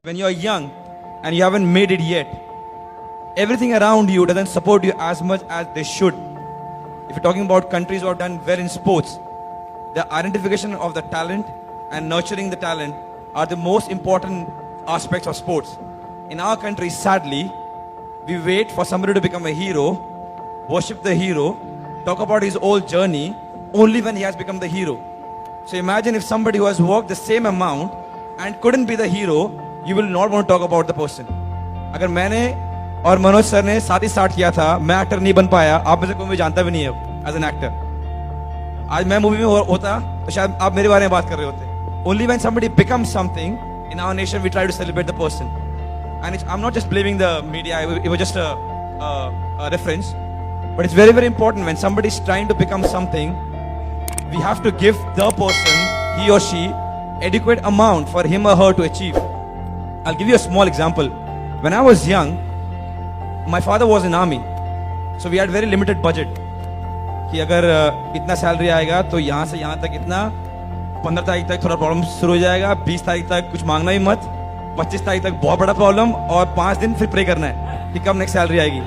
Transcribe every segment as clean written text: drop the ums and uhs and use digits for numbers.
When you're young and you haven't made it yet, everything around you doesn't support you as much as they should. If you're talking about countries who have done well in sports, the identification of the talent and nurturing the talent are the most important aspects of sports. In our country, sadly, we wait for somebody to become a hero, worship the hero, talk about his whole journey only when he has become the hero. So imagine if somebody who has worked the same amount and couldn't be the hero, you will not want to talk about the person. अगर मैंने और Manoj sir ने साथ ही start किया था, मैं actor नहीं बन पाया, आप में से कोई मुझे जानता भी नहीं है एज एन एक्टर. आज मैं मूवी में होता तो शायद आप मेरे बारे में बात कर रहे होते. Only when somebody becomes something in our nation we try to celebrate the person. And I'm not just blaming the media, it was just a reference. But it's very, very important when somebody is trying to become something, we have to give the person, he or she, adequate amount for him or her to achieve. I'll give you a small example. When I was young, my father was in army. So we had very limited budget. कि अगर इतना salary आएगा तो यहाँ से यहाँ तक इतना, 15 तारीख तक थोड़ा प्रॉब्लम शुरू हो जाएगा, 20 तारीख तक कुछ मांगना ही मत, 25 तारीख तक बहुत बड़ा प्रॉब्लम और 5 दिन फिर प्रे करना है कि कब नेक्स्ट सैलरी आएगी.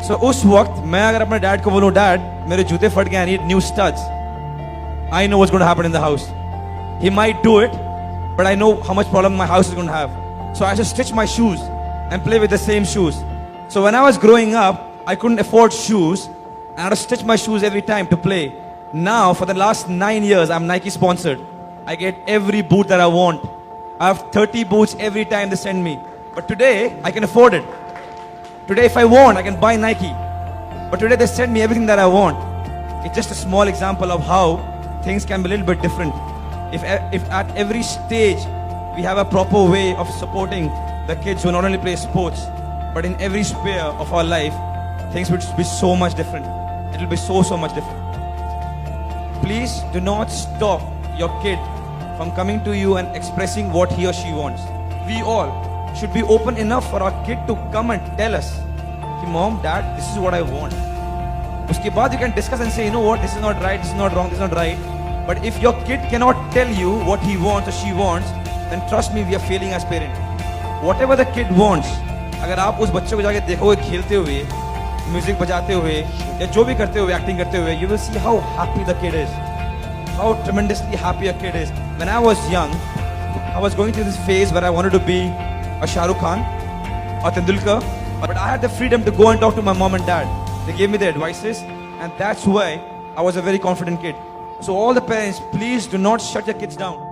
So उस वक्त मैं अगर अपने डैड को बोलूँ, डैड मेरे जूते फट गए, I need new studs, I know what's going to happen in the house. He might do it, but I know how much problem my house is going to have. So I have to stitch my shoes and play with the same shoes. So when I was growing up, I couldn't afford shoes and I had to stitch my shoes every time to play. Now for the last 9 years, I'm Nike sponsored. I get every boot that I want. I have 30 boots every time they send me. But today, I can afford it. Today, if I want, I can buy Nike. But today, they send me everything that I want. It's just a small example of how things can be a little bit different. If at every stage, we have a proper way of supporting the kids who not only play sports, but in every sphere of our life, things would be so much different. It will be so much different. Please do not stop your kid from coming to you and expressing what he or she wants. We all should be open enough for our kid to come and tell us, Mom, Dad, this is what I want. Uske baad you can discuss and say, you know what, this is not right, this is not wrong, this is not right. But if your kid cannot tell you what he wants or she wants, then trust me, we are failing as parents. Whatever the kid wants, अगर आप उस बच्चे को जाके देखोगे खेलते हुए, music बजाते हुए या जो भी करते हुए, एक्टिंग करते हुए, you will see how happy the kid is, how tremendously happy a kid is. When I was young, I was going through this phase where I wanted to be a Shah Rukh Khan or Tendulkar, but I had the freedom to go and talk to my mom and dad. They gave me the advices, and that's why I was a very confident kid. So all the parents, please do not shut your kids down.